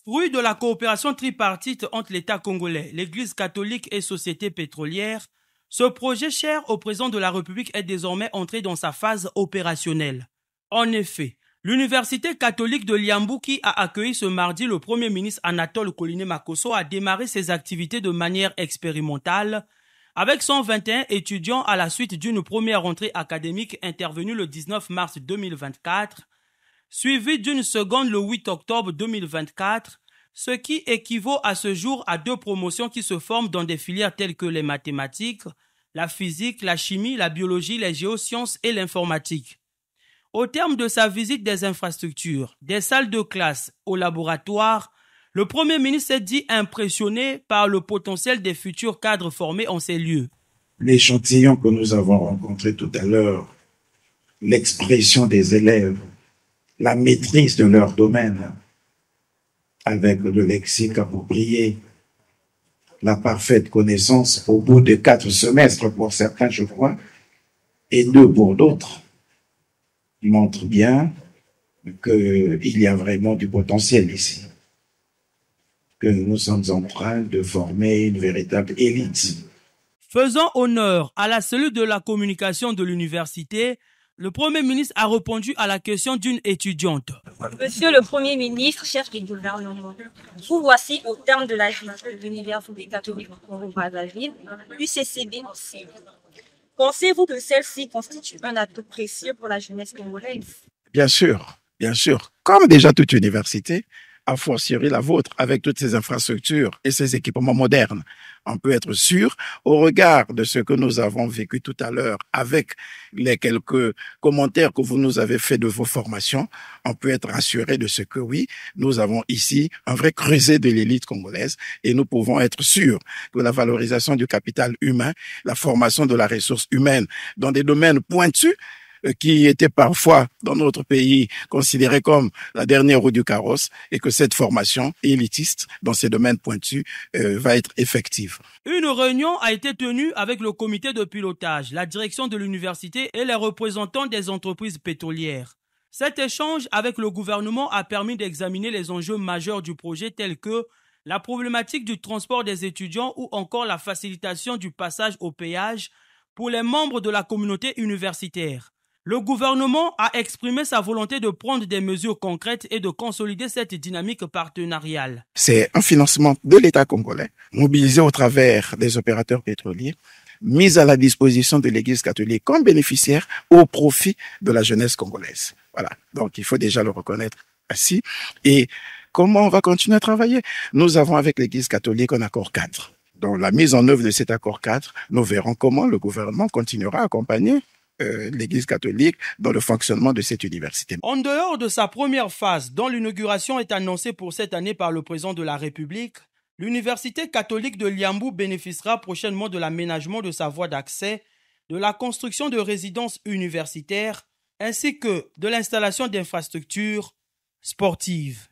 Fruit de la coopération tripartite entre l'État congolais, l'Église catholique et sociétés pétrolières, ce projet cher au président de la République est désormais entré dans sa phase opérationnelle. En effet, l'Université catholique de Liambou, qui a accueilli ce mardi le Premier ministre Anatole Koliné-Makosso, a démarré ses activités de manière expérimentale avec 121 étudiants à la suite d'une première rentrée académique intervenue le 19 mars 2024, suivie d'une seconde le 8 octobre 2024, ce qui équivaut à ce jour à 2 promotions qui se forment dans des filières telles que les mathématiques, la physique, la chimie, la biologie, les géosciences et l'informatique. Au terme de sa visite des infrastructures, des salles de classe au laboratoire, le Premier ministre s'est dit impressionné par le potentiel des futurs cadres formés en ces lieux. L'échantillon que nous avons rencontré tout à l'heure, l'expression des élèves, la maîtrise de leur domaine, avec le lexique approprié, la parfaite connaissance au bout de 4 semestres pour certains, je crois, et 2 pour d'autres, montre bien qu'il y a vraiment du potentiel ici, que nous sommes en train de former une véritable élite. Faisant honneur à la cellule de la communication de l'université, le Premier ministre a répondu à la question d'une étudiante. Monsieur le Premier ministre, chef du gouvernement, vous voici au terme de la gestion de l'Université catholique du Congo-Brazzaville, l'UCCB aussi. Pensez-vous que celle-ci constitue un atout précieux pour la jeunesse congolaise? Bien sûr, bien sûr. Comme déjà toute université, a fortiori la vôtre, avec toutes ces infrastructures et ces équipements modernes. On peut être sûr, au regard de ce que nous avons vécu tout à l'heure, avec les quelques commentaires que vous nous avez fait de vos formations, on peut être rassuré de ce que oui, nous avons ici un vrai creuset de l'élite congolaise et nous pouvons être sûrs que la valorisation du capital humain, la formation de la ressource humaine dans des domaines pointus, qui était parfois dans notre pays considéré comme la dernière roue du carrosse, et que cette formation élitiste dans ces domaines pointus va être effective. Une réunion a été tenue avec le comité de pilotage, la direction de l'université et les représentants des entreprises pétrolières. Cet échange avec le gouvernement a permis d'examiner les enjeux majeurs du projet tels que la problématique du transport des étudiants ou encore la facilitation du passage au péage pour les membres de la communauté universitaire. Le gouvernement a exprimé sa volonté de prendre des mesures concrètes et de consolider cette dynamique partenariale. C'est un financement de l'État congolais, mobilisé au travers des opérateurs pétroliers, mis à la disposition de l'Église catholique comme bénéficiaire au profit de la jeunesse congolaise. Voilà, donc il faut déjà le reconnaître ainsi. Et comment on va continuer à travailler? Nous avons avec l'Église catholique un accord cadre. Dans la mise en œuvre de cet accord cadre, nous verrons comment le gouvernement continuera à accompagner l'Église catholique dans le fonctionnement de cette université. En dehors de sa première phase, dont l'inauguration est annoncée pour cette année par le président de la République, l'Université catholique de Liambou bénéficiera prochainement de l'aménagement de sa voie d'accès, de la construction de résidences universitaires, ainsi que de l'installation d'infrastructures sportives.